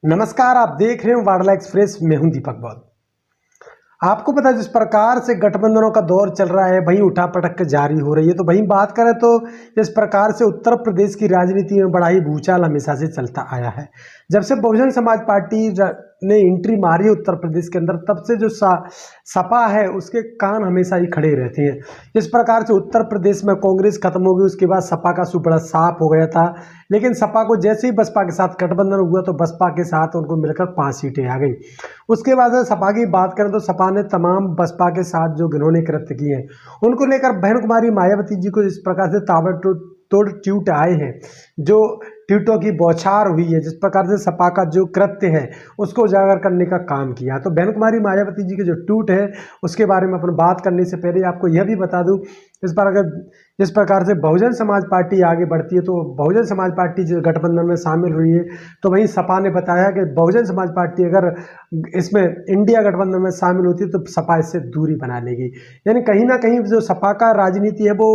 नमस्कार, आप देख रहे हो वाडला एक्सप्रेस। मैं हूं दीपक बौद्ध। आपको पता है जिस प्रकार से गठबंधनों का दौर चल रहा है, वहीं उठापटक जारी हो रही है। तो वहीं बात करें तो जिस प्रकार से उत्तर प्रदेश की राजनीति में बड़ा ही भूचाल हमेशा से चलता आया है। जब से बहुजन समाज पार्टी ने एंट्री मारी उत्तर प्रदेश के अंदर, तब से जो सपा है उसके कान हमेशा ही खड़े रहते हैं। जिस प्रकार से उत्तर प्रदेश में कांग्रेस खत्म हो गई, उसके बाद सपा का सूप बड़ा साफ हो गया था। लेकिन सपा को जैसे ही बसपा के साथ गठबंधन हुआ तो बसपा के साथ उनको मिलकर 5 सीटें आ गई। उसके बाद सपा की बात करें तो सपा ने तमाम बसपा के साथ जो घिनौने कृत्य किए हैं उनको लेकर बहन कुमारी मायावती जी को इस प्रकार से ताबड़तोड़ ट्वीट आए हैं, जो ट्वीटों की बौछार हुई है। जिस प्रकार से सपा का जो कृत्य है उसको उजागर करने का काम किया। तो बहन कुमारी मायावती जी के जो ट्वीट है उसके बारे में अपन बात करने से पहले आपको यह भी बता दूं, जिस प्रकार से बहुजन समाज पार्टी आगे बढ़ती है तो बहुजन समाज पार्टी जो गठबंधन में शामिल हुई है, तो वहीं सपा ने बताया कि बहुजन समाज पार्टी अगर इसमें इंडिया गठबंधन में शामिल होती है तो सपा इससे दूरी बना लेगी। यानी कहीं ना कहीं जो सपा का राजनीति है वो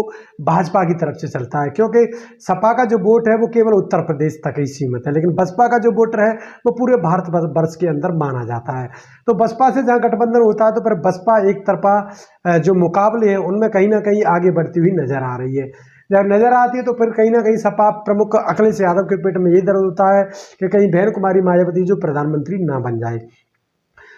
भाजपा की तरफ से चलता है, क्योंकि सपा का जो वोट है वो केवल उत्तर प्रदेश तक ही सीमित है, लेकिन बसपा का जो वोटर है वो पूरे भारत वर्ष के अंदर माना जाता है। तो बसपा से जहाँ गठबंधन होता है तो फिर बसपा एक तरफा जो मुकाबले हैं उनमें कहीं ना कहीं आगे बढ़ती हुई नजर आ रही है। जब नजर आती है तो फिर कहीं ना कहीं सपा प्रमुख अखिलेश यादव के पेट में यही दर्द होता है कि कहीं बहन कुमारी मायावती जो प्रधानमंत्री ना बन जाए।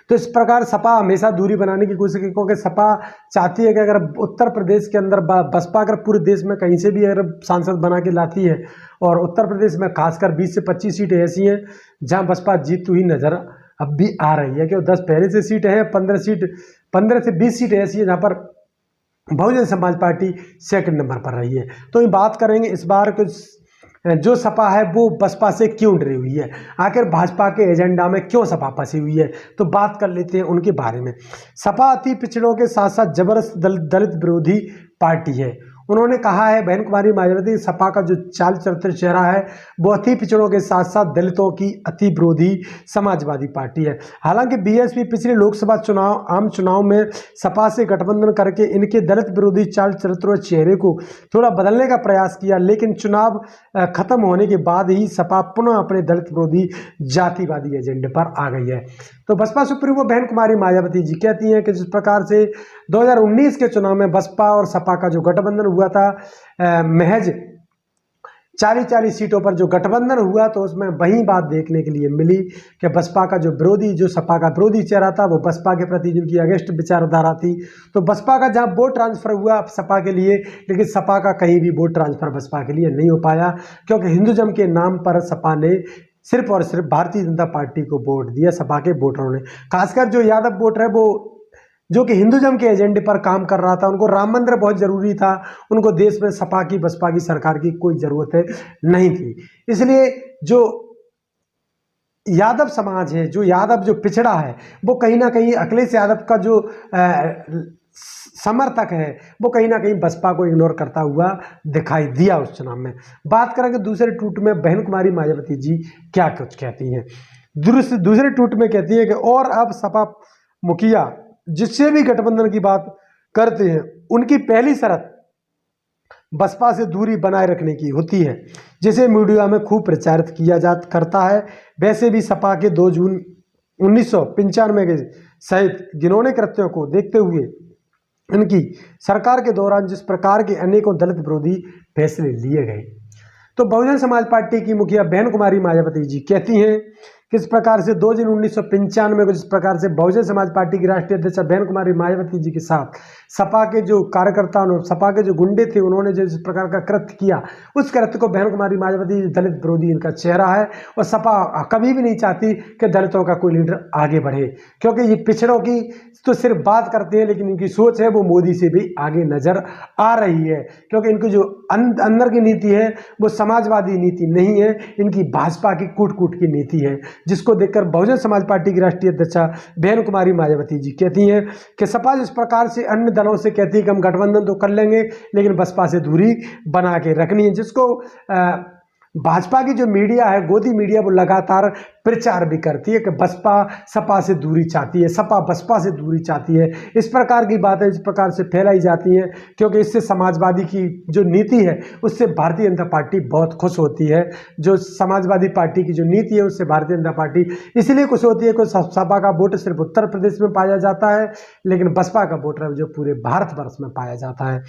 तो इस प्रकार सपा हमेशा दूरी बनाने की कोशिश की, क्योंकि सपा चाहती है कि अगर उत्तर प्रदेश के अंदर बसपा अगर पूरे देश में कहीं से भी अगर सांसद बना के लाती है, और उत्तर प्रदेश में खासकर 20 से 25 सीटें ऐसी हैं जहां बसपा जीतती हुई नजर अब भी आ रही है, कि 10 पहले से सीटें हैं, 15 से 20 सीटें ऐसी हैं जहां पर Bahujan Samaj party second number पर रही है। तो ये बात करेंगे इस बार कुछ जो सपा है वो बसपा से क्यों डरी हुई है, आखिर भाजपा के एजेंडा में क्यों सपा फंसी हुई है, तो बात कर लेते हैं उनके बारे में। सपा अति पिछड़ों के साथ साथ जबरदस्त दलित विरोधी पार्टी है। उन्होंने कहा है बहन कुमारी मायावती, सपा का जो चाल चरित्र चेहरा है वो अति पिछड़ों के साथ साथ दलितों की अति विरोधी समाजवादी पार्टी है। हालांकि बीएसपी पिछले लोकसभा चुनाव आम चुनाव में सपा से गठबंधन करके इनके दलित विरोधी चाल चरित्र और चेहरे को थोड़ा बदलने का प्रयास किया, लेकिन चुनाव खत्म होने के बाद ही सपा पुनः अपने दलित विरोधी जातिवादी एजेंडे पर आ गई है। तो बसपा सुप्रीमो बहन कुमारी मायावती जी कहती हैं कि जिस प्रकार से 2019 के चुनाव में बसपा और सपा का जो गठबंधन हुआ था, महज 40-40 सीटों पर जो गठबंधन हुआ, तो उसमें वही बात देखने के लिए मिली कि बसपा का जो सपा का विरोधी चेहरा था वो बसपा के प्रति जिनकी अगेंस्ट विचारधारा थी, तो बसपा का जहां वोट ट्रांसफर हुआ सपा के लिए, लेकिन सपा का कहीं भी वोट ट्रांसफर बसपा के लिए नहीं हो पाया, क्योंकि हिंदुइज्म के नाम पर सपा ने सिर्फ और सिर्फ भारतीय जनता पार्टी को वोट दिया। सपा के वोटरों ने, खासकर जो यादव वोटर है वो जो कि हिंदुइज्म के एजेंडे पर काम कर रहा था, उनको राम मंदिर बहुत जरूरी था, उनको देश में सपा की बसपा की सरकार की कोई जरूरत नहीं थी। इसलिए जो यादव समाज है, जो यादव जो पिछड़ा है, वो कहीं ना कहीं अखिलेश यादव का जो समर्थक है वो कहीं ना कहीं बसपा को इग्नोर करता हुआ दिखाई दिया उस चुनाव में। बात करेंगे दूसरे ट्वीट में बहन कुमारी मायावती जी क्या कुछ कहती हैं। दूसरे ट्वीट में कहती है कि और अब सपा मुखिया जिससे भी गठबंधन की बात करते हैं उनकी पहली शर्त बसपा से दूरी बनाए रखने की होती है, जिसे मीडिया में खूब प्रचारित किया करता है। वैसे भी सपा के 2 जून 1995 के सहित घिनौने कृत्यों को देखते हुए इनकी सरकार के दौरान जिस प्रकार के अनेकों दलित विरोधी फैसले लिए गए, तो बहुजन समाज पार्टी की मुखिया बहन कुमारी मायावती जी कहती हैं किस प्रकार से 2 जून 1995 को जिस प्रकार से बहुजन समाज पार्टी की राष्ट्रीय अध्यक्ष बहन कुमारी मायावती जी के साथ सपा के जो कार्यकर्ता और सपा के जो गुंडे थे उन्होंने जिस प्रकार का कृत्य किया, उस कृत्य को बहन कुमारी मायावती दलित विरोधी इनका चेहरा है, और सपा कभी भी नहीं चाहती कि दलितों का कोई लीडर आगे बढ़े, क्योंकि ये पिछड़ों की तो सिर्फ बात करते हैं लेकिन इनकी सोच है वो मोदी से भी आगे नजर आ रही है, क्योंकि इनकी जो अंदर की नीति है वो समाजवादी नीति नहीं है, इनकी भाजपा की कूट कूट की नीति है, जिसको देखकर बहुजन समाज पार्टी की राष्ट्रीय अध्यक्षा बहन कुमारी मायावती जी कहती हैं कि सपा जिस प्रकार से अन्य दलों से कहती है कि हम गठबंधन तो कर लेंगे लेकिन बसपा से दूरी बना के रखनी है, जिसको भाजपा की जो मीडिया है, गोदी मीडिया, वो लगातार प्रचार भी करती है कि बसपा सपा से दूरी चाहती है, सपा बसपा से दूरी चाहती है। इस प्रकार की बातें इस प्रकार से फैलाई जाती हैं क्योंकि इससे समाजवादी की जो नीति है उससे भारतीय जनता पार्टी बहुत खुश होती है। जो समाजवादी पार्टी की जो नीति है उससे भारतीय जनता पार्टी इसलिए खुश होती है कि सपा का वोट सिर्फ उत्तर प्रदेश में पाया जाता है, लेकिन बसपा का वोट जो पूरे भारतवर्ष में पाया जाता है।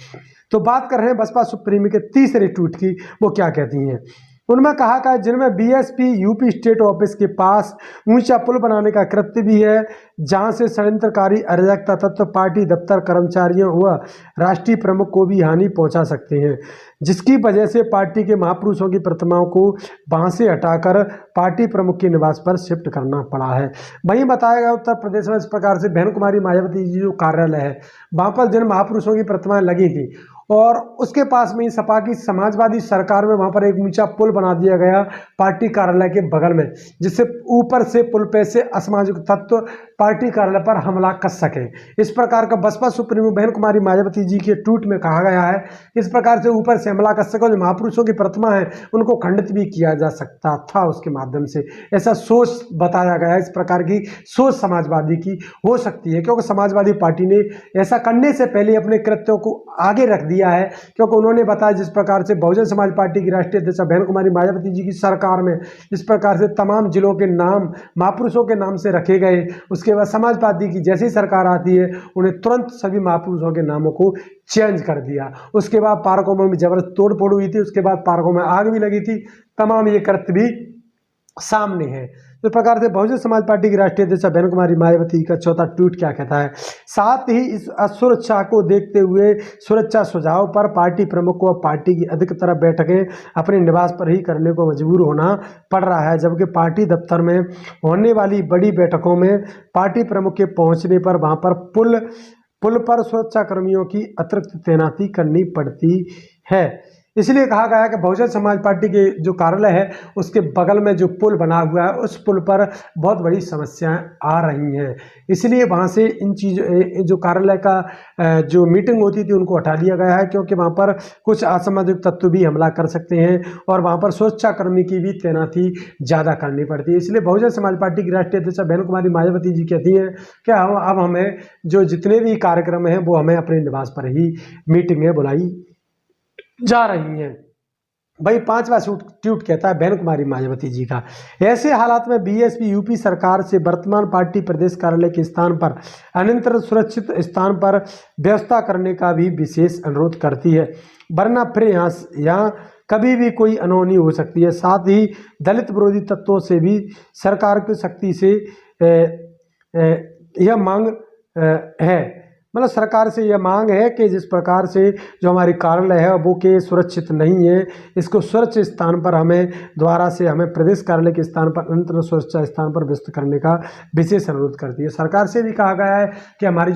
तो बात कर रहे हैं बसपा सुप्रीमो के तीसरे ट्वीट की, वो क्या कहती हैं। उनमें कहा कि जिनमें बीएसपी यूपी स्टेट ऑफिस के पास ऊंचा पुल बनाने का कृत्य भी है, जहां से षड्यंत्रकारी अराजकता तत्व पार्टी दफ्तर कर्मचारियों व राष्ट्रीय प्रमुख को भी हानि पहुंचा सकते हैं, जिसकी वजह से पार्टी के महापुरुषों की प्रतिमाओं को वहां से हटाकर पार्टी प्रमुख के निवास पर शिफ्ट करना पड़ा है। वहीं बताया गया उत्तर प्रदेश में इस प्रकार से बहन कुमारी मायावती जी जो कार्यालय है वहां पर जिन महापुरुषों की प्रतिमाएं लगी थी और उसके पास में ही सपा की समाजवादी सरकार में वहां पर एक ऊंचा पुल बना दिया गया पार्टी कार्यालय के बगल में, जिससे ऊपर से पुल पे से असामाजिक तत्व पार्टी कार्यालय पर हमला कर सके। इस प्रकार का बसपा सुप्रीमो बहन कुमारी मायावती जी के ट्वीट में कहा गया है, इस प्रकार से ऊपर से हमला कर सके। जो महापुरुषों की प्रतिमा है उनको खंडित भी किया जा सकता था उसके माध्यम से, ऐसा सोच बताया गया है। इस प्रकार की सोच समाजवादी की हो सकती है क्योंकि समाजवादी पार्टी ने ऐसा करने से पहले अपने कृत्यों को आगे रख दिया है, क्योंकि उन्होंने बताया जिस प्रकार से बहुजन समाज पार्टी की राष्ट्रीय अध्यक्ष बहन कुमारी मायावती जी की सरकार में इस प्रकार से तमाम जिलों के नाम महापुरुषों के नाम से रखे गए, उसके बाद समाजवादी की जैसी सरकार आती है उन्हें तुरंत सभी महापुरुषों के नामों को चेंज कर दिया। उसके बाद पार्कों में जबरदस्त तोड़ फोड़ हुई थी, उसके बाद पार्कों में आग भी लगी थी। तमाम ये कृत्य भी सामने है। इस प्रकार से बहुजन समाज पार्टी की राष्ट्रीय अध्यक्ष बहन कुमारी मायावती का चौथा ट्वीट क्या कहता है। साथ ही इस असुरक्षा को देखते हुए सुरक्षा सुझाव पर पार्टी प्रमुख को पार्टी की अधिकतर बैठकें अपने निवास पर ही करने को मजबूर होना पड़ रहा है, जबकि पार्टी दफ्तर में होने वाली बड़ी बैठकों में पार्टी प्रमुख के पहुंचने पर वहां पर पुल पर सुरक्षा कर्मियों की अतिरिक्त तैनाती करनी पड़ती है। इसलिए कहा गया है कि बहुजन समाज पार्टी के जो कार्यालय है उसके बगल में जो पुल बना हुआ है उस पुल पर बहुत बड़ी समस्याएं आ रही हैं, इसलिए वहां से इन चीज़ों जो कार्यालय का जो मीटिंग होती थी उनको हटा दिया गया है, क्योंकि वहां पर कुछ असामाजिक तत्व भी हमला कर सकते हैं और वहां पर सुरक्षाकर्मी की भी तैनाती ज़्यादा करनी पड़ती है। इसलिए बहुजन समाज पार्टी की राष्ट्रीय अध्यक्ष बहन कुमारी मायावती जी कहती हैं कि अब हमें जो जितने भी कार्यक्रम हैं वो हमें अपने निवास पर ही मीटिंगें बुलाई जा रही हैं। भाई पांचवा ट्वीट कहता है बहन कुमारी मायावती जी का, ऐसे हालात में बीएसपी यूपी सरकार से वर्तमान पार्टी प्रदेश कार्यालय के स्थान पर अन्यत्र सुरक्षित स्थान पर व्यवस्था करने का भी विशेष अनुरोध करती है, वरना फिर यहाँ कभी भी कोई अनहोनी हो सकती है। साथ ही दलित विरोधी तत्वों से भी सरकार की सख्ती से यह मांग है, मतलब सरकार से यह मांग है कि जिस प्रकार से जो हमारी कार्यालय है वो के सुरक्षित नहीं है, इसको सुरक्षित स्थान पर हमें द्वारा से हमें प्रदेश कार्यालय के स्थान पर अन्यत्र सुरक्षा स्थान पर व्यस्त करने का विशेष अनुरोध करती है। सरकार से भी कहा गया है कि हमारी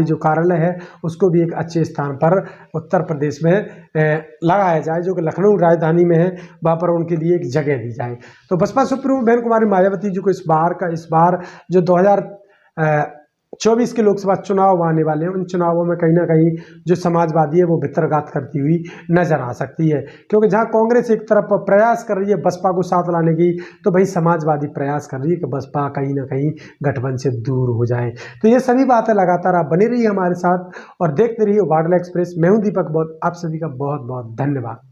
जो कार्यालय है उसको भी एक अच्छे स्थान पर उत्तर प्रदेश में लगाया जाए, जो कि लखनऊ राजधानी में है, वहाँ पर उनके लिए एक जगह दी जाए। तो बसपा सुप्रीमो बहन कुमारी मायावती जी को इस बार जो 2024 के लोकसभा चुनाव आने वाले हैं उन चुनावों में कहीं ना कहीं जो समाजवादी है वो भितरघात करती हुई नजर आ सकती है, क्योंकि जहां कांग्रेस एक तरफ प्रयास कर रही है बसपा को साथ लाने की, तो भाई समाजवादी प्रयास कर रही है कि बसपा कहीं ना कहीं गठबंधन से दूर हो जाए। तो ये सभी बातें लगातार आप बनी रहिए हमारे साथ और देखते रहिए वार्डला एक्सप्रेस। मैं हूं दीपक बौद्ध, आप सभी का बहुत बहुत धन्यवाद।